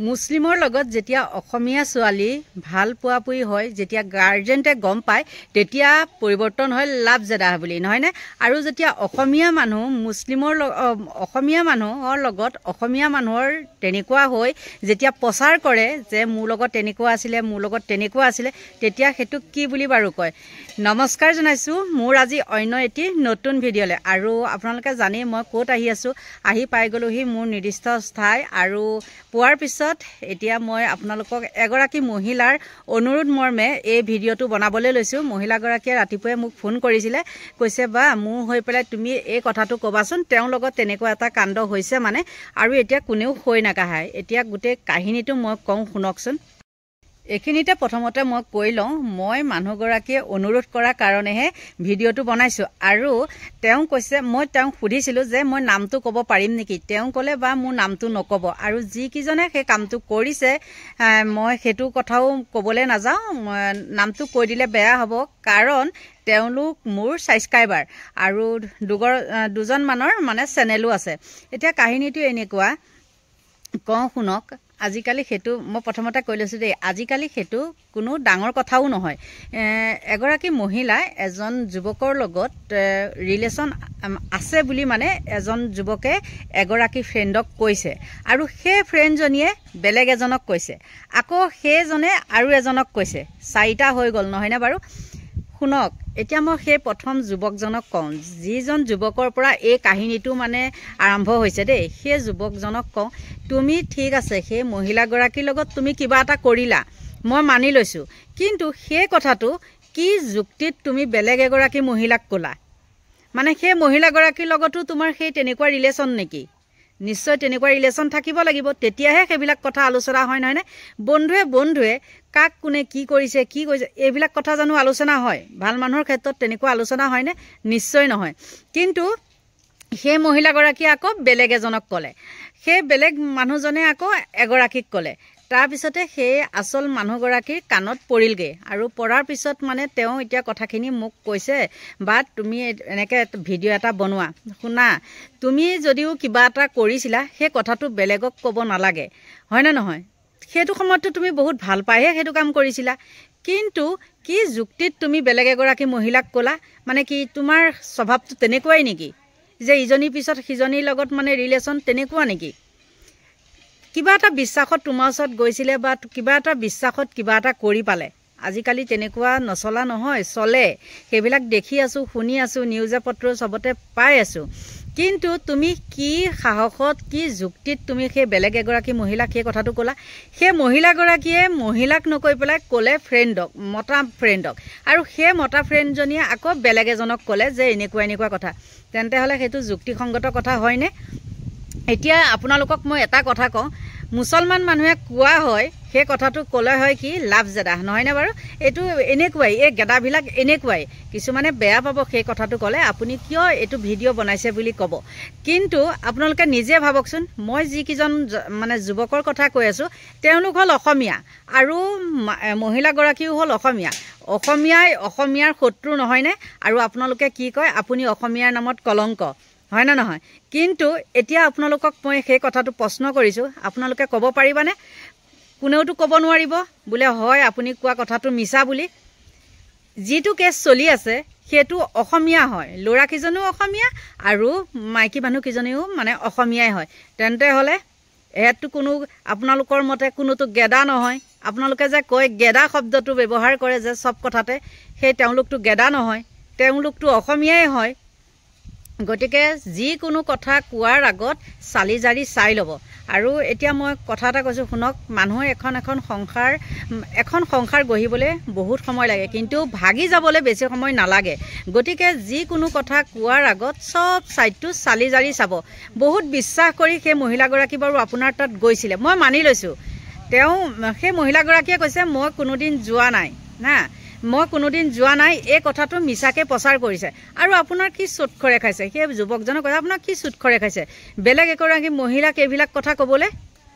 মুছলিমৰ লগত যেতিয়া অসমীয়া ছোৱালী ভাল পোৱাপুৰি হয় যেতিয়া গাৰ্জেণ্টে গম পায় তেতিয়া পৰিৱৰ্তন হয় লাভজেদা বুলি নহয়নে আৰু যেতিয়া অসমীয়া মানুহ অসমীয়া মানুহৰ লগত অসমীয়া মানুহৰ তেনেকুৱা হৈ যেতিয়া প্ৰচাৰ কৰে যে মোৰ লগত তেনেকুৱা আছিলে তেতিয়া সেইটো কি বুলি বাৰু কয়। নমস্কাৰ জনাইছোঁ মোৰ আজি অন্য এটি নতুন ভিডিঅ'লৈ আৰু আপোনালোকে জানেই মই ক'ত আহি পাই গ'লোহি মোৰ নিৰ্দিষ্ট ঠাই আৰু পোৱাৰ পিছত এতিয়া মই আপোনালোকক এগৰাকী মহিলাৰ অনুৰোধ মৰ্মে এই ভিডিঅ'টো বনাবলৈ লৈছোঁ। মহিলাগৰাকীয়ে ৰাতিপুৱাই মোক ফোন কৰিছিলে কৈছে বা মোৰ হৈ পেলাই তুমি এই কথাটো ক'বাচোন তেওঁৰ লগত তেনেকুৱা এটা কাণ্ড হৈছে মানে আৰু এতিয়া কোনেও হৈ নাকাহায়। এতিয়া গোটেই কাহিনীটো মই কওঁ শুনকচোন। এইখিনিতে প্ৰথমতে মই কৈ লওঁ মই মানুহগৰাকীয়ে অনুৰোধ কৰাৰ কাৰণেহে ভিডিঅ'টো বনাইছোঁ আৰু তেওঁ কৈছে মই তেওঁক সুধিছিলোঁ যে মই নামটো ক'ব পাৰিম নেকি। তেওঁ ক'লে বা মোৰ নামটো নক'ব আৰু যিকেইজনে সেই কামটো কৰিছে মই সেইটো কথাও ক'বলৈ নাযাওঁ, নামটো কৈ দিলে বেয়া হ'ব কাৰণ তেওঁলোক মোৰ ছাবস্ক্ৰাইবাৰ আৰু দুজনমানৰ মানে চেনেলো আছে। এতিয়া কাহিনীটো এনেকুৱা কওঁ শুনক। আজিকালি সেইটো মই প্ৰথমতে কৈ লৈছোঁ দেই, আজিকালি সেইটো কোনো ডাঙৰ কথাও নহয়। এগৰাকী মহিলাই এজন যুৱকৰ লগত ৰিলেশ্যন আছে বুলি মানে এজন যুৱকে এগৰাকী ফ্ৰেণ্ডক কৈছে আৰু সেই ফ্ৰেণ্ডজনীয়ে বেলেগ এজনক কৈছে, আকৌ সেইজনে আৰু এজনক কৈছে, 4টা হৈ গ'ল নহয়নে বাৰু। শুনক এতিয়া মই সেই প্ৰথম যুৱকজনক কওঁ, যিজন যুৱকৰ পৰা এই কাহিনীটো মানে আৰম্ভ হৈছে দেই, সেই যুৱকজনক কওঁ তুমি ঠিক আছে সেই মহিলাগৰাকীৰ লগত তুমি কিবা এটা কৰিলা মই মানি লৈছোঁ, কিন্তু সেই কথাটো কি যুক্তিত তুমি বেলেগ এগৰাকী মহিলাক ক'লা? মানে সেই মহিলাগৰাকীৰ লগতো তোমাৰ সেই তেনেকুৱা ৰিলেশ্যন নেকি? নিশ্চয় তেনেকুৱা ৰিলেশ্যন থাকিব লাগিব, তেতিয়াহে সেইবিলাক কথা আলোচনা হয় নহয়নে। বন্ধুৱে কাক কোনে কি কৰিছে এইবিলাক কথা জানো আলোচনা হয়? ভাল মানুহৰ ক্ষেত্ৰত তেনেকুৱা আলোচনা হয়নে? নিশ্চয় নহয়। কিন্তু সেই মহিলাগৰাকীয়ে আকৌ বেলেগ এজনক ক'লে, সেই বেলেগ মানুহজনে আকৌ এগৰাকীক ক'লে, তাৰপিছতে সেই আচল মানুহগৰাকীৰ কাণত পৰিলগৈ আৰু পৰাৰ পিছত মানে তেওঁ এতিয়া কথাখিনি মোক কৈছে বা তুমি এনেকৈ ভিডিঅ' এটা বনোৱা, শুনা তুমি যদিও কিবা এটা কৰিছিলা সেই কথাটো বেলেগক ক'ব নালাগে হয়নে নহয়। সেইটো সময়ততো তুমি বহুত ভাল পাইহে সেইটো কাম কৰিছিলা, কিন্তু কি যুক্তিত তুমি বেলেগ এগৰাকী মহিলাক ক'লা? মানে কি তোমাৰ স্বভাৱটো তেনেকুৱাই নেকি যে ইজনীৰ পিছত সিজনীৰ লগত মানে ৰিলেশ্যন তেনেকুৱা নেকি? কিবা এটা বিশ্বাসত তোমাৰ ওচৰত গৈছিলে বা কিবা এটা বিশ্বাসত কিবা এটা কৰি পালে। আজিকালি তেনেকুৱা নচলা নহয়, চলে। সেইবিলাক দেখি আছোঁ, শুনি আছোঁ, নিউজে পত্ৰ চবতে পাই আছোঁ। কিন্তু তুমি কি সাহসত কি যুক্তিত তুমি সেই বেলেগ এগৰাকী মহিলাক সেই কথাটো ক'লা? সেই মহিলাগৰাকীয়ে মহিলাক নকৈ পেলাই ক'লে ফ্ৰেণ্ডক, মতা ফ্ৰেণ্ডক, আৰু সেই মতা ফ্ৰেণ্ডজনীয়ে আকৌ বেলেগ এজনক ক'লে যে এনেকুৱা কথা। তেন্তে হ'লে সেইটো যুক্তিসংগত কথা হয়নে? এতিয়া আপোনালোকক মই এটা কথা কওঁ, মুছলমান মানুহে কোৱা হয় সেই কথাটো ক'লে হয় কি লাভজেদা নহয়নে বাৰু। এইটো এনেকুৱাই, এই গেদাবিলাক এনেকুৱাই। কিছুমানে বেয়া পাব সেই কথাটো ক'লে, আপুনি কিয় এইটো ভিডিঅ' বনাইছে বুলি ক'ব। কিন্তু আপোনালোকে নিজে ভাবকচোন, মই যিকেইজন মানে যুৱকৰ কথা কৈ আছোঁ তেওঁলোক হ'ল অসমীয়া আৰু মহিলাগৰাকীও হ'ল অসমীয়াৰ শত্ৰু নহয়নে। আৰু আপোনালোকে কি কয় আপুনি অসমীয়াৰ নামত কলংক হয় নে নহয়। কিন্তু এতিয়া আপোনালোকক মই সেই কথাটো প্ৰশ্ন কৰিছোঁ, আপোনালোকে ক'ব পাৰিবানে? কোনেওতো ক'ব নোৱাৰিব বোলে হয় আপুনি কোৱা কথাটো মিছা বুলি। যিটো কেছ চলি আছে সেইটো অসমীয়া হয়, ল'ৰাকেইজনেও অসমীয়া আৰু মাইকী মানুহকেইজনীও মানে অসমীয়াই হয়। তেন্তে হ'লে ইয়াততো কোনো আপোনালোকৰ মতে কোনোতো গেদা নহয়। আপোনালোকে যে কয় গেদা শব্দটো ব্যৱহাৰ কৰে যে চব কথাতে, সেই তেওঁলোকতো গেদা নহয়, তেওঁলোকতো অসমীয়াই হয়। গতিকে যিকোনো কথা কোৱাৰ আগত চালি জাৰি চাই ল'ব। আৰু এতিয়া মই কথা এটা কৈছোঁ শুনক, মানুহৰ এখন সংসাৰ গঢ়িবলৈ বহুত সময় লাগে, কিন্তু ভাগি যাবলৈ বেছি সময় নালাগে। গতিকে যিকোনো কথা কোৱাৰ আগত চব ছাইডটো চালি জাৰি চাব। বহুত বিশ্বাস কৰি সেই মহিলাগৰাকী বাৰু আপোনাৰ তাত গৈছিলে, মই মানি লৈছোঁ। সেই মহিলাগৰাকীয়ে কৈছে মই কোনোদিন যোৱা নাই, এই কথাটো মিছাকৈ প্ৰচাৰ কৰিছে। আৰু আপোনাৰ কি চুটখৰে খাইছে? সেই যুৱকজনে কৈছে আপোনাৰ কি চুটখৰে খাইছে বেলেগ এগৰাকী মহিলাক এইবিলাক কথা ক'বলৈ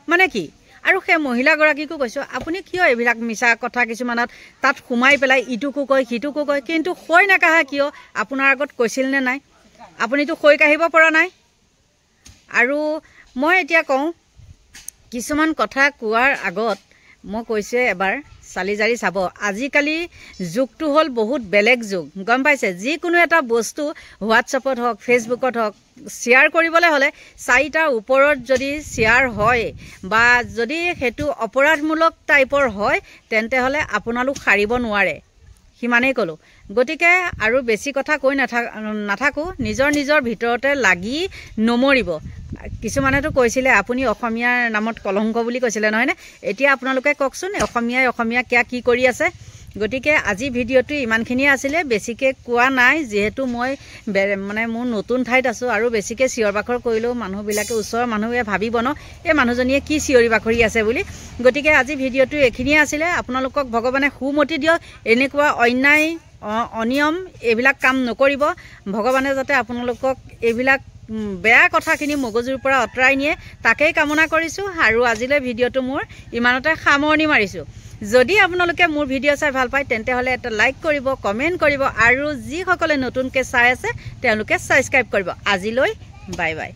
মানে কি? আৰু সেই মহিলাগৰাকীকো কৈছোঁ আপুনি কিয় এইবিলাক মিছা কথা কিছুমানত তাত সোমাই পেলাই ইটোকো কয় সিটোকো কয়, কিন্তু হৈ নাকাহা কিয়? আপোনাৰ আগত কৈছিল নে নাই? আপুনিতো হৈ কাঢ়িব পৰা নাই। আৰু মই এতিয়া কওঁ কিছুমান কথা কোৱাৰ আগত মই কৈছোঁ এবাৰ চালি জাৰি চাব। আজিকালি যুগটো হ'ল বহুত বেলেগ যুগ, গম পাইছে। যিকোনো এটা বস্তু হোৱাটছএপত হওক, ফেচবুকত হওক, শ্বেয়াৰ কৰিবলৈ হ'লে 4টাৰ ওপৰত যদি শ্বেয়াৰ হয় বা যদি সেইটো অপৰাধমূলক টাইপৰ হয়, তেন্তে হ'লে আপোনালোক সাৰিব নোৱাৰে, সিমানেই ক'লোঁ। গতিকে আৰু বেছি কথা কৈ নাথাকোঁ, নিজৰ ভিতৰতে লাগি নমৰিব। কিছুমানেতো কৈছিলে আপুনি অসমীয়াৰ নামত কলংক বুলি কৈছিলে, নহয়নে? এতিয়া আপোনালোকে কওকচোন অসমীয়া কি কৰি আছে। গতিকে আজি ভিডিঅ'টো ইমানখিনিয়ে আছিলে, বেছিকৈ কোৱা নাই, যিহেতু মই মানে মোৰ নতুন ঠাইত আছোঁ আৰু বেছিকৈ চিঞৰ বাখৰ কৰিলেও মানুহবিলাকে, ওচৰৰ মানুহে ভাবিব ন এই মানুহজনীয়ে কি চিঞৰি বাখৰি আছে বুলি। গতিকে আজি ভিডিঅ'টো এইখিনিয়ে আছিলে। আপোনালোকক ভগৱানে সুমতি দিয়ক, এনেকুৱা অন্যায় অনিয়ম এইবিলাক কাম নকৰিব। ভগৱানে যাতে আপোনালোকক এইবিলাক বেয়া কথাখিনি মগজুৰ পৰা আঁতৰাই নিয়ে, তাকেই কামনা কৰিছোঁ। আৰু আজিলৈ ভিডিঅ'টো মোৰ ইমানতে সামৰণি মাৰিছোঁ। যদি আপোনালোকে মোৰ ভিডিঅ' চাই ভাল পায়, তেন্তে হ'লে এটা লাইক কৰিব, কমেণ্ট কৰিব, আৰু যিসকলে নতুনকৈ চাই আছে তেওঁলোকে ছাবস্ক্ৰাইব কৰিব। আজিলৈ বাই বাই।